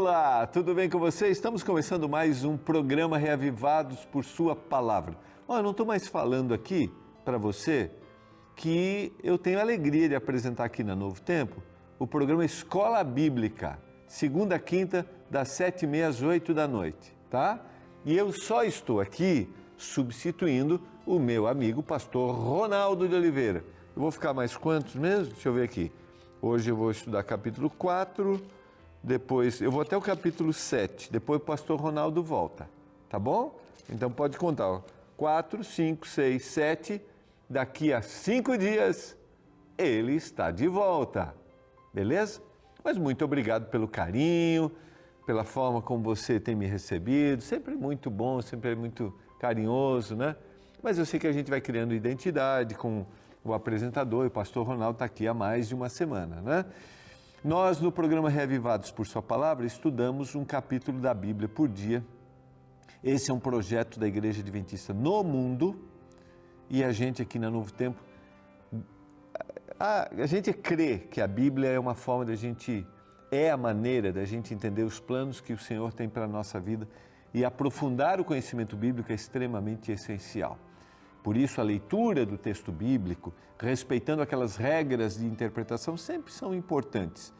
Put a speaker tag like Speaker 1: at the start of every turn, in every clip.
Speaker 1: Olá, tudo bem com você? Estamos começando mais um programa Reavivados por Sua Palavra. Olha, eu não estou mais falando aqui para você que eu tenho a alegria de apresentar aqui na Novo Tempo o programa Escola Bíblica, segunda a quinta, das 7h30 às 8 da noite, tá? E eu só estou aqui substituindo o meu amigo pastor Ronaldo de Oliveira. Eu vou ficar mais quantos mesmo? Deixa eu ver aqui. Hoje eu vou estudar capítulo 4, depois eu vou até o capítulo 7, depois o pastor Ronaldo volta, tá bom? Então pode contar, ó. 4, 5, 6, 7, daqui a 5 dias ele está de volta, beleza? Mas muito obrigado pelo carinho, pela forma como você tem me recebido, sempre muito bom, sempre muito carinhoso, né? Mas eu sei que a gente vai criando identidade com o apresentador, o pastor Ronaldo está aqui há mais de uma semana, né? Nós, no programa Reavivados por Sua Palavra, estudamos um capítulo da Bíblia por dia. Esse é um projeto da Igreja Adventista no mundo e a gente aqui na Novo Tempo, a gente crê que a Bíblia é uma forma da gente, é a maneira da gente entender os planos que o Senhor tem para a nossa vida e aprofundar o conhecimento bíblico é extremamente essencial. Por isso, a leitura do texto bíblico, respeitando aquelas regras de interpretação, sempre são importantes.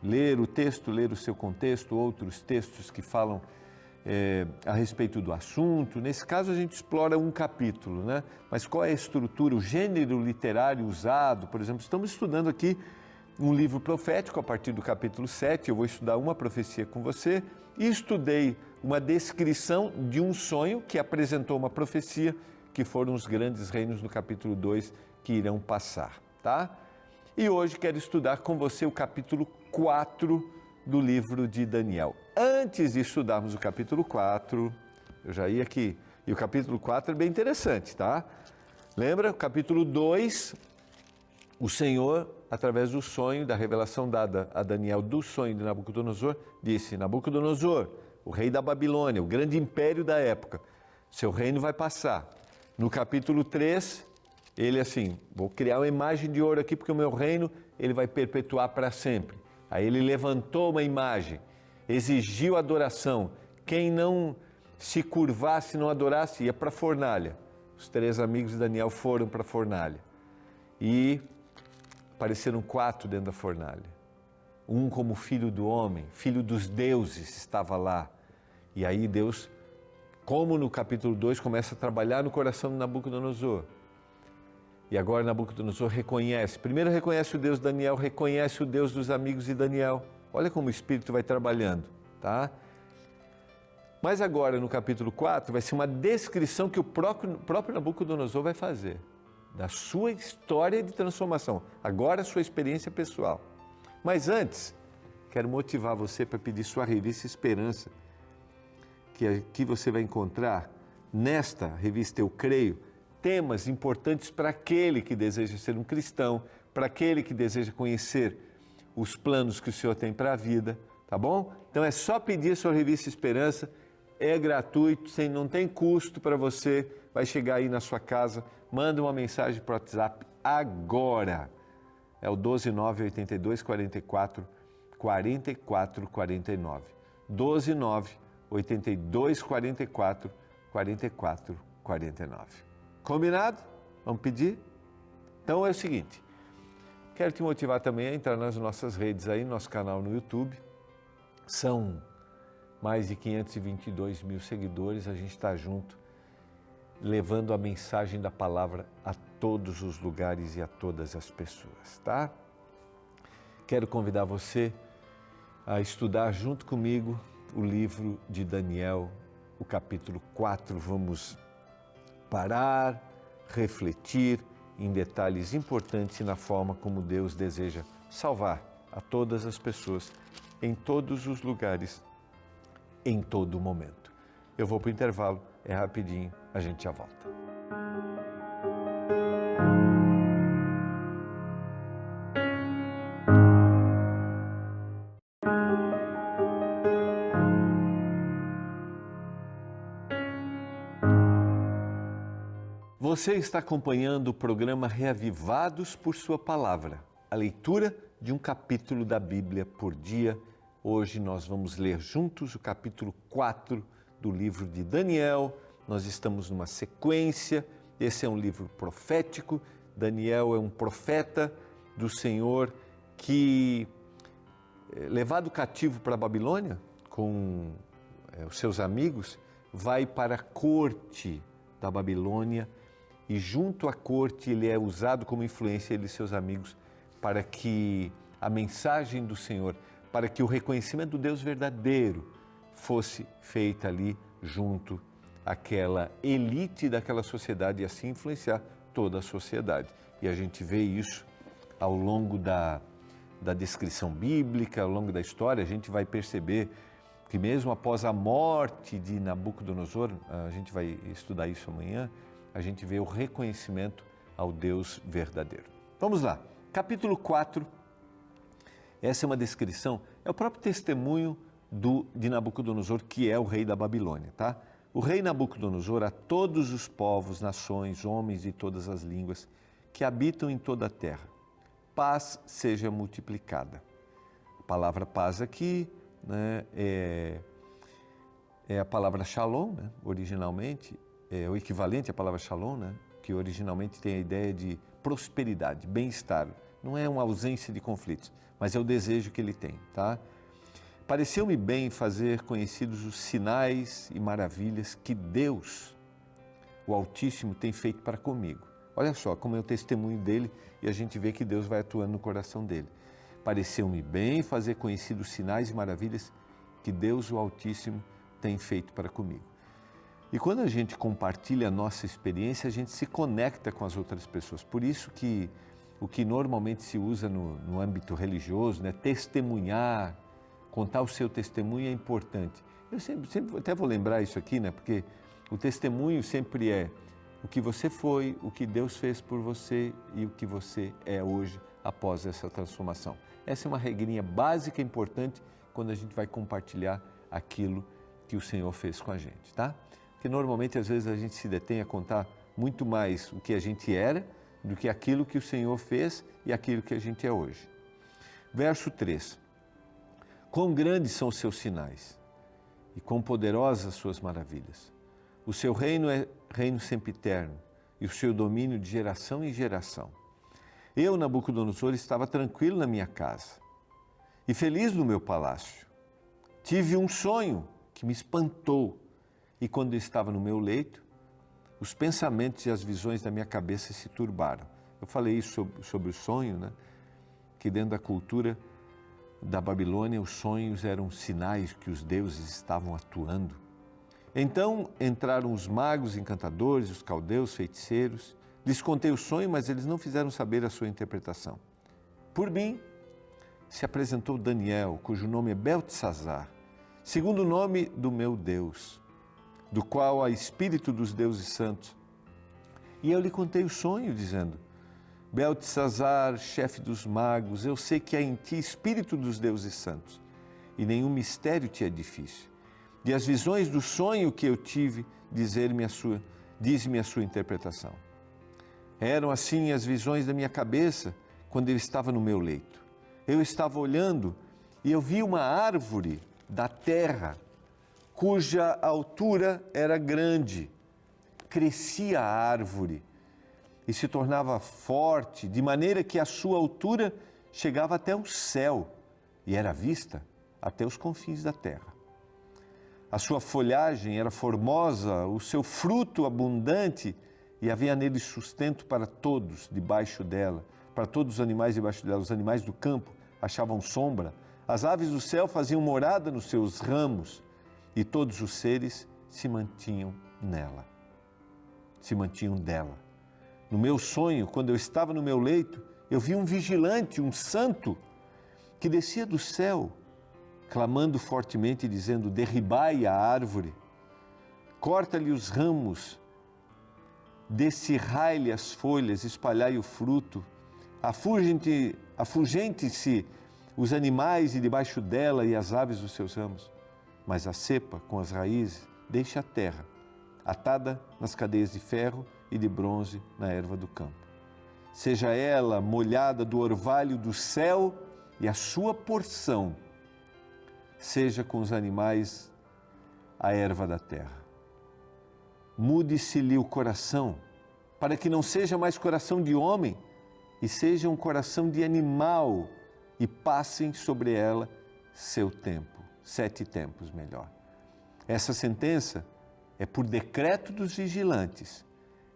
Speaker 1: Ler o texto, ler o seu contexto, outros textos que falam a respeito do assunto. Nesse caso, a gente explora um capítulo, né? Mas qual é a estrutura, o gênero literário usado? Por exemplo, estamos estudando aqui um livro profético a partir do capítulo 7. Eu vou estudar uma profecia com você e estudei uma descrição de um sonho que apresentou uma profecia que foram os grandes reinos do capítulo 2 que irão passar, tá? E hoje quero estudar com você o capítulo 4 do livro de Daniel. Antes de estudarmos o capítulo 4, eu já ia aqui, e o capítulo 4 é bem interessante, tá? Lembra? O capítulo 2, o Senhor, através do sonho, da revelação dada a Daniel do sonho de Nabucodonosor, disse: Nabucodonosor, o rei da Babilônia, o grande império da época, seu reino vai passar. No capítulo 3, ele assim, vou criar uma imagem de ouro aqui porque o meu reino ele vai perpetuar para sempre. Aí ele levantou uma imagem, exigiu adoração. Quem não se curvasse, não adorasse, ia para a fornalha. Os 3 amigos de Daniel foram para a fornalha. E apareceram 4 dentro da fornalha. Um como filho do homem, filho dos deuses, estava lá. E aí Deus, como no capítulo 2, começa a trabalhar no coração de Nabucodonosor. E agora Nabucodonosor reconhece, primeiro reconhece o Deus de Daniel, reconhece o Deus dos amigos de Daniel. Olha como o Espírito vai trabalhando, tá? Mas agora no capítulo 4 vai ser uma descrição que o próprio Nabucodonosor vai fazer, da sua história de transformação, agora a sua experiência pessoal. Mas antes, quero motivar você para pedir sua revista Esperança, que aqui você vai encontrar nesta revista Eu Creio, temas importantes para aquele que deseja ser um cristão, para aquele que deseja conhecer os planos que o Senhor tem para a vida, tá bom? Então é só pedir a sua revista Esperança, é gratuito, não tem custo para você, vai chegar aí na sua casa, manda uma mensagem para o WhatsApp agora, é o 12982 44 44 49, 12982 44 44 49. Combinado? Vamos pedir? Então é o seguinte, quero te motivar também a entrar nas nossas redes aí, nosso canal no YouTube. São mais de 522 mil seguidores, a gente está junto, levando a mensagem da palavra a todos os lugares e a todas as pessoas, tá? Quero convidar você a estudar junto comigo o livro de Daniel, o capítulo 4, vamos parar, refletir em detalhes importantes e na forma como Deus deseja salvar a todas as pessoas, em todos os lugares, em todo momento. Eu vou para o intervalo, é rapidinho, a gente já volta. Você está acompanhando o programa Reavivados por Sua Palavra, a leitura de um capítulo da Bíblia por dia, Hoje nós vamos ler juntos o capítulo 4 do livro de Daniel. Nós estamos numa sequência, esse é um livro profético. Daniel é um profeta do Senhor que, levado cativo para a Babilônia com os seus amigos, vai para a corte da Babilônia e junto à corte ele é usado como influência, ele e seus amigos, para que a mensagem do Senhor, para que o reconhecimento do Deus verdadeiro fosse feita ali junto àquela elite daquela sociedade e assim influenciar toda a sociedade. E a gente vê isso ao longo da descrição bíblica, ao longo da história, a gente vai perceber que mesmo após a morte de Nabucodonosor, a gente vai estudar isso amanhã, a gente vê o reconhecimento ao Deus verdadeiro. Vamos lá, capítulo 4, essa é uma descrição, é o próprio testemunho de Nabucodonosor, que é o rei da Babilônia, tá? O rei Nabucodonosor, a todos os povos, nações, homens de todas as línguas que habitam em toda a terra, paz seja multiplicada. A palavra paz aqui, né, é a palavra shalom, né, originalmente, é o equivalente à palavra shalom, né, que originalmente tem a ideia de prosperidade, bem-estar. Não é uma ausência de conflitos, mas é o desejo que ele tem, tá? Pareceu-me bem fazer conhecidos os sinais e maravilhas que Deus, o Altíssimo, tem feito para comigo. Olha só como é o testemunho dele e a gente vê que Deus vai atuando no coração dele. Pareceu-me bem fazer conhecidos os sinais e maravilhas que Deus, o Altíssimo, tem feito para comigo. E quando a gente compartilha a nossa experiência, a gente se conecta com as outras pessoas. Por isso que o que normalmente se usa no âmbito religioso, né, testemunhar, contar o seu testemunho é importante. Eu sempre até vou lembrar isso aqui, né? Porque o testemunho sempre é o que você foi, o que Deus fez por você e o que você é hoje após essa transformação. Essa é uma regrinha básica e importante quando a gente vai compartilhar aquilo que o Senhor fez com a gente, tá? Porque normalmente às vezes a gente se detém a contar muito mais o que a gente era do que aquilo que o Senhor fez e aquilo que a gente é hoje. Verso 3. Quão grandes são os seus sinais e quão poderosas as suas maravilhas. O seu reino é reino sempiterno e o seu domínio de geração em geração. Eu, Nabucodonosor, estava tranquilo na minha casa e feliz no meu palácio. Tive um sonho que me espantou e quando eu estava no meu leito, os pensamentos e as visões da minha cabeça se turbaram. Eu falei isso sobre o sonho, né? Que dentro da cultura da Babilônia, os sonhos eram sinais que os deuses estavam atuando. Então entraram os magos, encantadores, os caldeus, feiticeiros. Lhes contei o sonho, mas eles não fizeram saber a sua interpretação. Por mim, se apresentou Daniel, cujo nome é Beltesazar, segundo o nome do meu Deus, do qual há espírito dos deuses santos. E eu lhe contei o sonho, dizendo: Beltesazar, chefe dos magos, eu sei que há em ti espírito dos deuses santos, e nenhum mistério te é difícil. E as visões do sonho que eu tive, diz-me a sua interpretação. Eram assim as visões da minha cabeça quando eu estava no meu leito. Eu estava olhando e eu vi uma árvore da terra, cuja altura era grande. Crescia a árvore e se tornava forte, de maneira que a sua altura chegava até o céu e era vista até os confins da terra. A sua folhagem era formosa, o seu fruto abundante, e havia nele sustento para todos debaixo dela, para todos os animais debaixo dela. Os animais do campo achavam sombra, as aves do céu faziam morada nos seus ramos, e todos os seres se mantinham nela, se mantinham dela. No meu sonho, quando eu estava no meu leito, eu vi um vigilante, um santo, que descia do céu, clamando fortemente e dizendo: derribai a árvore, corta-lhe os ramos, descerrai-lhe as folhas, espalhai o fruto, afugente-se os animais e debaixo dela e as aves dos seus ramos. Mas a cepa, com as raízes, deixa a terra, atada nas cadeias de ferro e de bronze na erva do campo. Seja ela molhada do orvalho do céu e a sua porção seja com os animais a erva da terra. Mude-se-lhe o coração, para que não seja mais coração de homem, e seja um coração de animal, e passem sobre ela seu tempo, 7 tempos melhor. Essa sentença é por decreto dos vigilantes,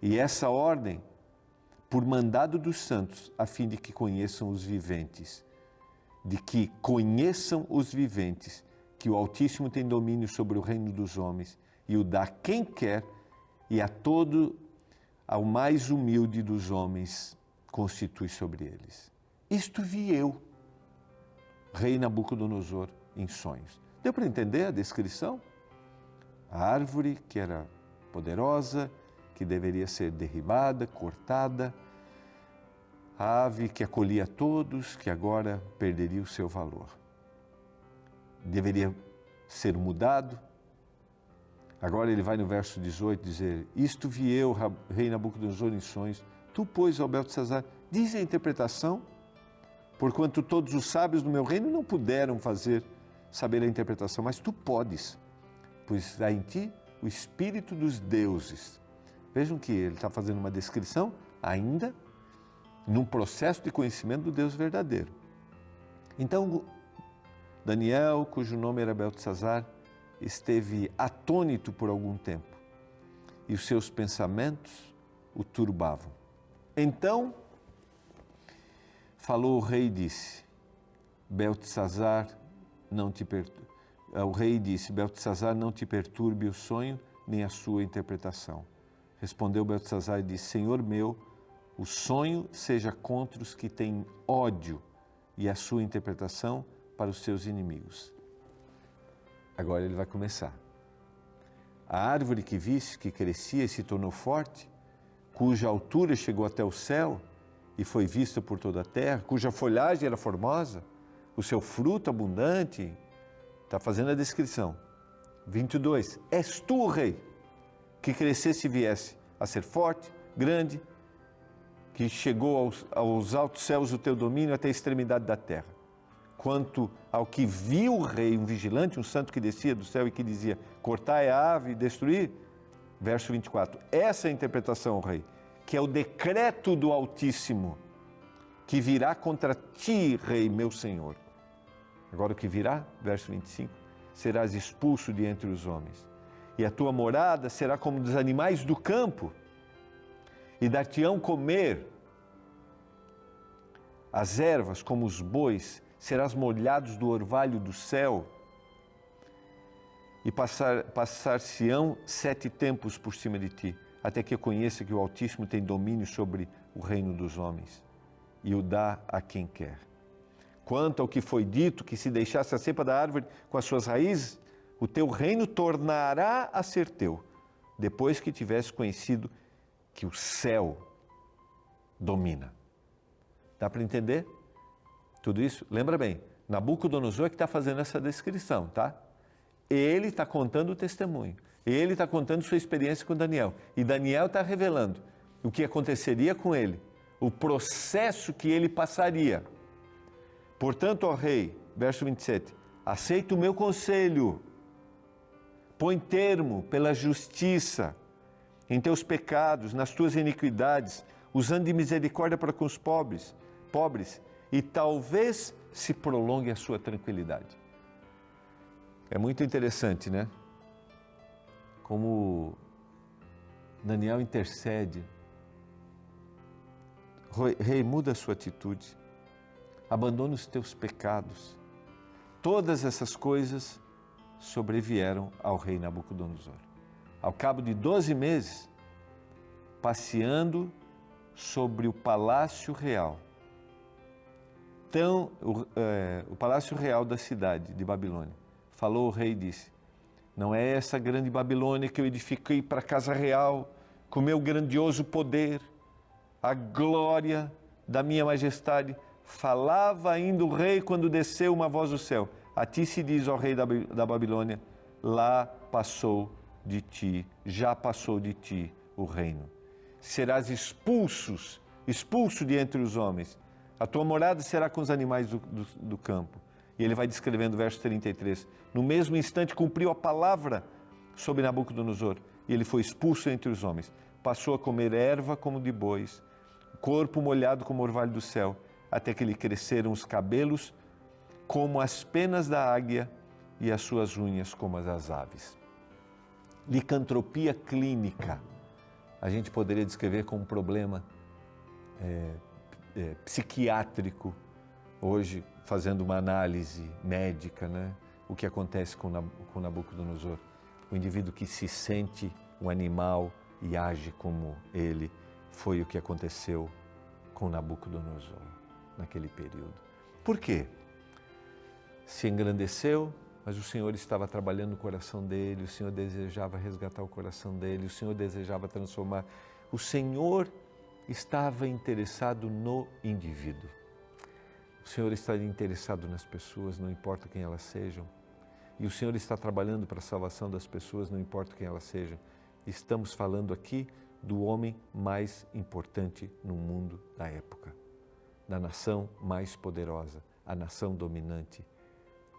Speaker 1: e essa ordem por mandado dos santos, a fim de que conheçam os viventes, que o Altíssimo tem domínio sobre o reino dos homens, e o dá a quem quer, e a todo, ao mais humilde dos homens, constitui sobre eles. Isto vi eu, rei Nabucodonosor, em sonhos. Deu para entender a descrição? A árvore que era poderosa, que deveria ser derribada, cortada, a ave que acolhia todos, que agora perderia o seu valor. Deveria ser mudado. Agora ele vai no verso 18 dizer: isto vi eu, rei Nabucodonosor, em sonhos. Tu, pois, ó Beltesazar, diz a interpretação, porquanto todos os sábios do meu reino não puderam saber a interpretação, mas tu podes, pois há em ti o Espírito dos deuses. Vejam que ele está fazendo uma descrição ainda num processo de conhecimento do Deus verdadeiro. Então, Daniel, cujo nome era Beltesazar, esteve atônito por algum tempo e os seus pensamentos o turbavam. Então, falou o rei e disse: Beltesazar, o rei disse: Beltesazar, não te perturbe o sonho nem a sua interpretação. Respondeu Beltesazar e disse: Senhor meu, o sonho seja contra os que têm ódio e a sua interpretação para os seus inimigos. Agora ele vai começar. A árvore que viste, que crescia e se tornou forte, cuja altura chegou até o céu e foi vista por toda a terra, cuja folhagem era formosa, o seu fruto abundante, está fazendo a descrição. 22. És tu, rei, que crescesse e viesse a ser forte, grande, que chegou aos altos céus o teu domínio até a extremidade da terra. Quanto ao que viu o rei, um vigilante, um santo que descia do céu e que dizia: cortai a ave e destruir, verso 24, essa é a interpretação, rei, que é o decreto do Altíssimo, que virá contra ti, rei, meu senhor. Agora o que virá, verso 25, serás expulso de entre os homens, e a tua morada será como dos animais do campo, e dar-te-ão comer as ervas como os bois, serás molhados do orvalho do céu, e passar-se-ão 7 tempos por cima de ti, até que eu conheça que o Altíssimo tem domínio sobre o reino dos homens, e o dá a quem quer. Quanto ao que foi dito, que se deixasse a cepa da árvore com as suas raízes, o teu reino tornará a ser teu, depois que tivesse conhecido que o céu domina. Dá para entender tudo isso? Lembra bem, Nabucodonosor é que está fazendo essa descrição, tá? Ele está contando o testemunho, ele está contando sua experiência com Daniel, e Daniel está revelando o que aconteceria com ele, o processo que ele passaria. Portanto, ó rei, verso 27, aceita o meu conselho, põe termo pela justiça em teus pecados, nas tuas iniquidades, usando de misericórdia para com os pobres, e talvez se prolongue a sua tranquilidade. É muito interessante, né? Como Daniel intercede. Rei, muda a sua atitude, abandona os teus pecados. Todas essas coisas sobrevieram ao rei Nabucodonosor. Ao cabo de 12 meses, passeando sobre o palácio real, o palácio real da cidade de Babilônia, falou o rei e disse: não é essa grande Babilônia que eu edifiquei para a casa real, com meu grandioso poder, a glória da minha majestade? Falava ainda o rei quando desceu uma voz do céu: a ti se diz, ó rei da Babilônia, já passou de ti o reino. Serás expulso de entre os homens. A tua morada será com os animais do campo. E ele vai descrevendo o verso 33. No mesmo instante cumpriu a palavra sobre Nabucodonosor, e ele foi expulso entre os homens. Passou a comer erva como de bois, corpo molhado como orvalho do céu, até que lhe cresceram os cabelos como as penas da águia e as suas unhas como as das aves. Licantropia clínica, a gente poderia descrever como um problema psiquiátrico, hoje fazendo uma análise médica, né? O que acontece com Nabucodonosor. O indivíduo que se sente um animal e age como ele, foi o que aconteceu com Nabucodonosor naquele período. Por quê? Se engrandeceu, mas o Senhor estava trabalhando no coração dele, o Senhor desejava resgatar o coração dele, o Senhor desejava transformar. O Senhor estava interessado no indivíduo. O Senhor está interessado nas pessoas, não importa quem elas sejam. E o Senhor está trabalhando para a salvação das pessoas, não importa quem elas sejam. Estamos falando aqui do homem mais importante no mundo da época, da nação mais poderosa, a nação dominante.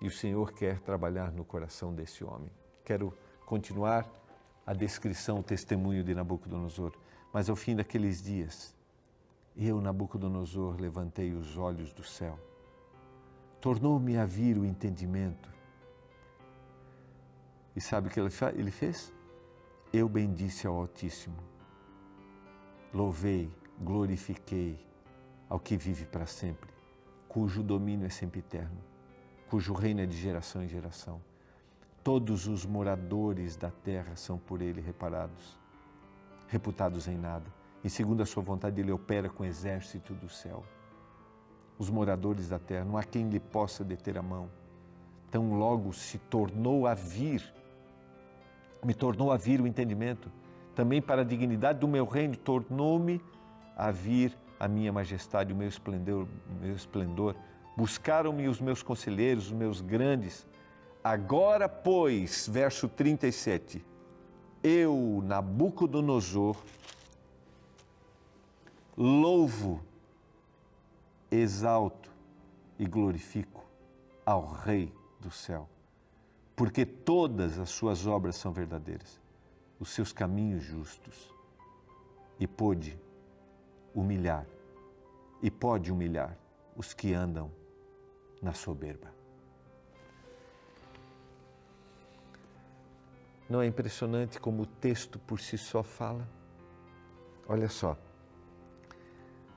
Speaker 1: E o Senhor quer trabalhar no coração desse homem. Quero continuar a descrição, o testemunho de Nabucodonosor. Mas ao fim daqueles dias, eu, Nabucodonosor, levantei os olhos do céu. Tornou-me a vir o entendimento. E sabe o que ele fez? Eu bendisse ao Altíssimo. Louvei, glorifiquei ao que vive para sempre, cujo domínio é sempre eterno, cujo reino é de geração em geração. Todos os moradores da terra são por ele reputados em nada. E segundo a sua vontade, ele opera com o exército do céu. Os moradores da terra, não há quem lhe possa deter a mão. Tão logo me tornou a vir o entendimento. Também para a dignidade do meu reino, tornou-me a vir a minha majestade, o meu esplendor. Buscaram-me os meus conselheiros, os meus grandes. Agora, pois, verso 37, eu, Nabucodonosor, louvo, exalto e glorifico ao Rei do céu, porque todas as suas obras são verdadeiras, os seus caminhos justos, e pode humilhar os que andam na soberba. Não é impressionante como o texto por si só fala? Olha só,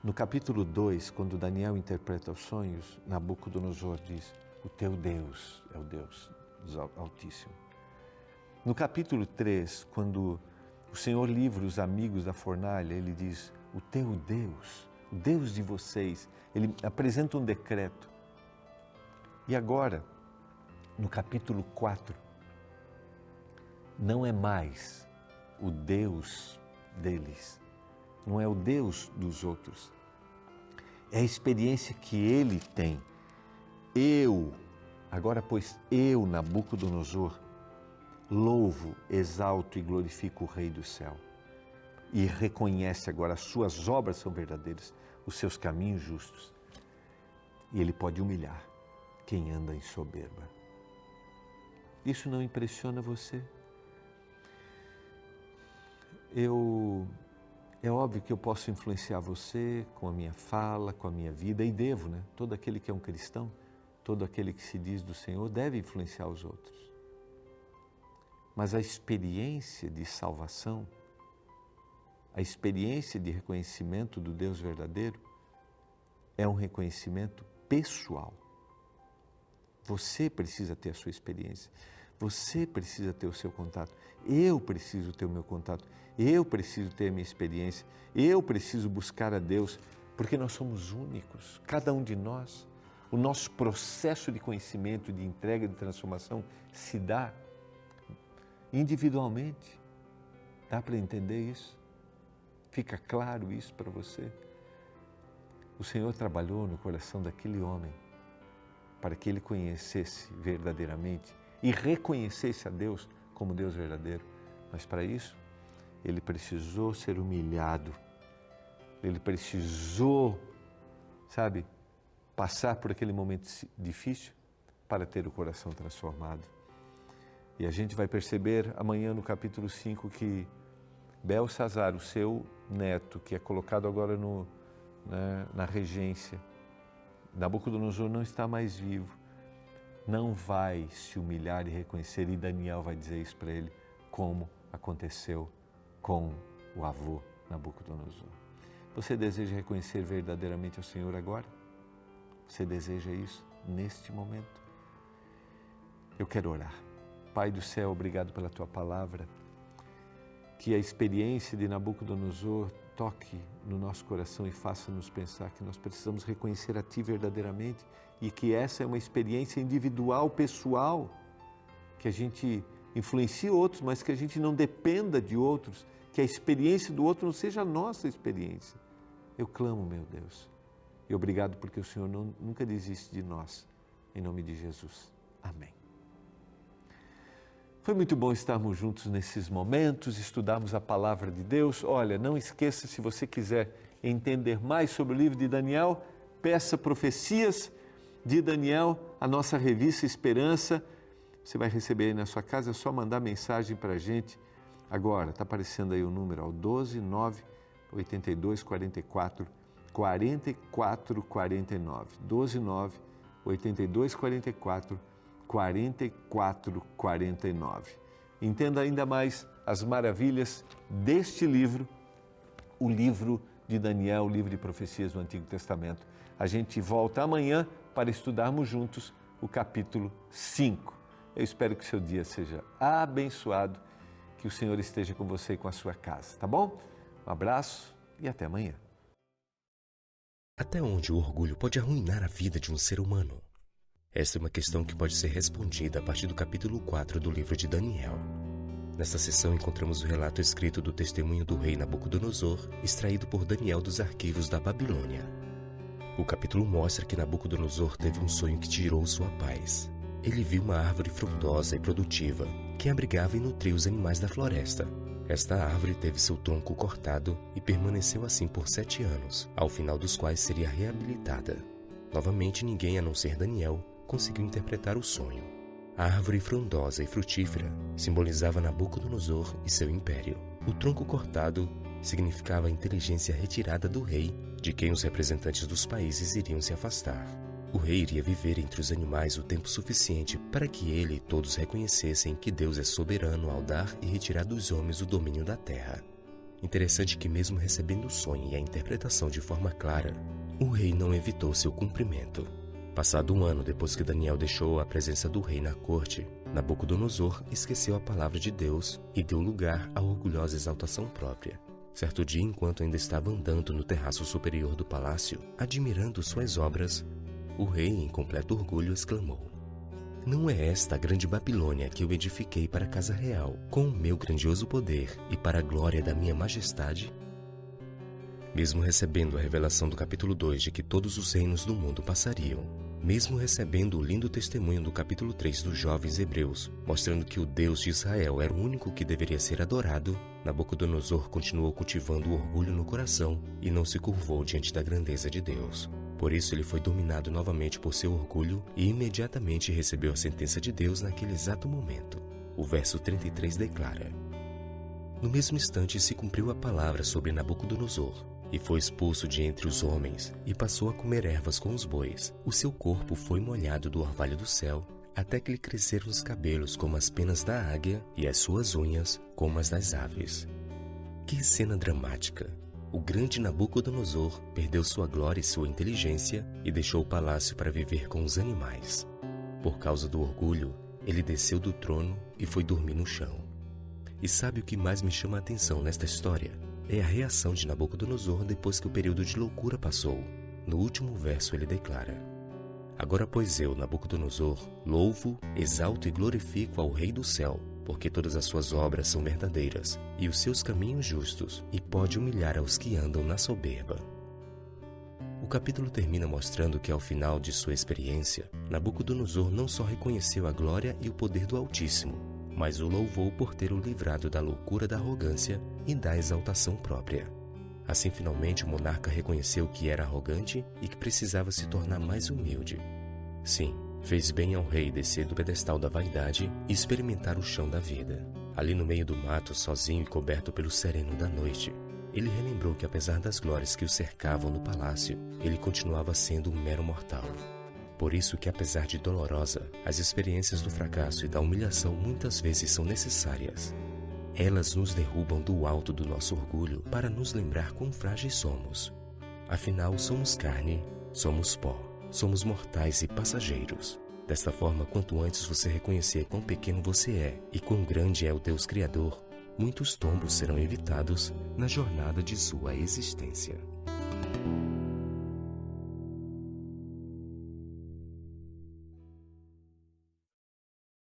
Speaker 1: no capítulo 2, quando Daniel interpreta os sonhos, Nabucodonosor diz, o teu Deus é o Deus Altíssimo. No capítulo 3, quando o Senhor livra os amigos da fornalha, ele diz, o teu Deus, o Deus de vocês, ele apresenta um decreto. E agora, no capítulo 4, não é mais o Deus deles, não é o Deus dos outros, é a experiência que ele tem. Agora pois eu, Nabucodonosor, louvo, exalto e glorifico o Rei do céu. E reconhece agora as suas obras são verdadeiras, os seus caminhos justos. E ele pode humilhar quem anda em soberba. Isso não impressiona você? É óbvio que eu posso influenciar você com a minha fala, com a minha vida, e devo, né? Todo aquele que é um cristão, todo aquele que se diz do Senhor deve influenciar os outros. Mas a experiência de salvação, a experiência de reconhecimento do Deus verdadeiro, é um reconhecimento pessoal. Você precisa ter a sua experiência, você precisa ter o seu contato, eu preciso ter o meu contato, eu preciso ter a minha experiência, eu preciso buscar a Deus, porque nós somos únicos, cada um de nós. O nosso processo de conhecimento, de entrega, de transformação se dá individualmente. Dá para entender isso? Fica claro isso para você? O Senhor trabalhou no coração daquele homem para que ele conhecesse verdadeiramente e reconhecesse a Deus como Deus verdadeiro. Mas para isso, ele precisou ser humilhado. Ele precisou, passar por aquele momento difícil para ter o coração transformado. E a gente vai perceber amanhã no capítulo 5 que Belsazar, o seu neto, que é colocado agora na regência, Nabucodonosor não está mais vivo, não vai se humilhar e reconhecer, e Daniel vai dizer isso para ele, como aconteceu com o avô Nabucodonosor. Você deseja reconhecer verdadeiramente o Senhor agora? Você deseja isso neste momento? Eu quero orar. Pai do céu, obrigado pela Tua palavra. Que a experiência de Nabucodonosor toque no nosso coração e faça-nos pensar que nós precisamos reconhecer a Ti verdadeiramente e que essa é uma experiência individual, pessoal, que a gente influencie outros, mas que a gente não dependa de outros, que a experiência do outro não seja a nossa experiência. Eu clamo, meu Deus, e obrigado porque o Senhor nunca desiste de nós, em nome de Jesus. Amém. Foi muito bom estarmos juntos nesses momentos, estudarmos a palavra de Deus. Olha, não esqueça, se você quiser entender mais sobre o livro de Daniel, peça Profecias de Daniel, a nossa revista Esperança. Você vai receber aí na sua casa, é só mandar mensagem para a gente. Agora, está aparecendo aí o número, 12 9 82 44 44 49. 12 9 82 44 44 49. Entenda ainda mais as maravilhas deste livro, o livro de Daniel, o livro de profecias do Antigo Testamento. A gente volta amanhã para estudarmos juntos o capítulo 5. Eu espero que o seu dia seja abençoado, que o Senhor esteja com você e com a sua casa, tá bom? Um abraço e até amanhã.
Speaker 2: Até onde o orgulho pode arruinar a vida de um ser humano? Esta é uma questão que pode ser respondida a partir do capítulo 4 do livro de Daniel. Nesta sessão encontramos o relato escrito do testemunho do rei Nabucodonosor, extraído por Daniel dos arquivos da Babilônia. O capítulo mostra que Nabucodonosor teve um sonho que tirou sua paz. Ele viu uma árvore frondosa e produtiva, que abrigava e nutria os animais da floresta. Esta árvore teve seu tronco cortado e permaneceu assim por 7 anos, ao final dos quais seria reabilitada. Novamente, ninguém a não ser Daniel conseguiu interpretar o sonho. A árvore frondosa e frutífera simbolizava Nabucodonosor e seu império. O tronco cortado significava a inteligência retirada do rei, de quem os representantes dos países iriam se afastar. O rei iria viver entre os animais o tempo suficiente para que ele e todos reconhecessem que Deus é soberano ao dar e retirar dos homens o domínio da terra. Interessante que, mesmo recebendo o sonho e a interpretação de forma clara, o rei não evitou seu cumprimento. Passado um ano depois que Daniel deixou a presença do rei na corte, Nabucodonosor esqueceu a palavra de Deus e deu lugar à orgulhosa exaltação própria. Certo dia, enquanto ainda estava andando no terraço superior do palácio, admirando suas obras, o rei, em completo orgulho, exclamou: "Não é esta a grande Babilônia que eu edifiquei para a casa real, com o meu grandioso poder e para a glória da minha majestade?" Mesmo recebendo a revelação do capítulo 2 de que todos os reinos do mundo passariam, mesmo recebendo o lindo testemunho do capítulo 3 dos jovens hebreus, mostrando que o Deus de Israel era o único que deveria ser adorado, Nabucodonosor continuou cultivando o orgulho no coração e não se curvou diante da grandeza de Deus. Por isso ele foi dominado novamente por seu orgulho e imediatamente recebeu a sentença de Deus naquele exato momento. O verso 33 declara: "No mesmo instante se cumpriu a palavra sobre Nabucodonosor, e foi expulso de entre os homens, e passou a comer ervas com os bois. O seu corpo foi molhado do orvalho do céu, até que lhe cresceram os cabelos como as penas da águia, e as suas unhas como as das aves." Que cena dramática! O grande Nabucodonosor perdeu sua glória e sua inteligência e deixou o palácio para viver com os animais. Por causa do orgulho, ele desceu do trono e foi dormir no chão. E sabe o que mais me chama a atenção nesta história? É a reação de Nabucodonosor depois que o período de loucura passou. No último verso ele declara: "Agora, pois eu, Nabucodonosor, louvo, exalto e glorifico ao Rei do céu, porque todas as suas obras são verdadeiras e os seus caminhos justos, e pode humilhar aos que andam na soberba." O capítulo termina mostrando que, ao final de sua experiência, Nabucodonosor não só reconheceu a glória e o poder do Altíssimo, mas o louvou por ter o livrado da loucura da arrogância e da exaltação própria. Assim, finalmente, o monarca reconheceu que era arrogante e que precisava se tornar mais humilde. Sim, Fez bem ao rei descer do pedestal da vaidade e experimentar o chão da vida. Ali no meio do mato, sozinho e coberto pelo sereno da noite, ele relembrou que apesar das glórias que o cercavam no palácio, ele continuava sendo um mero mortal. Por isso que, apesar de dolorosa, as experiências do fracasso e da humilhação muitas vezes são necessárias. Elas nos derrubam do alto do nosso orgulho para nos lembrar quão frágeis somos. Afinal, somos carne, somos pó, somos mortais e passageiros. Desta forma, quanto antes você reconhecer quão pequeno você é e quão grande é o Deus Criador, muitos tombos serão evitados na jornada de sua existência.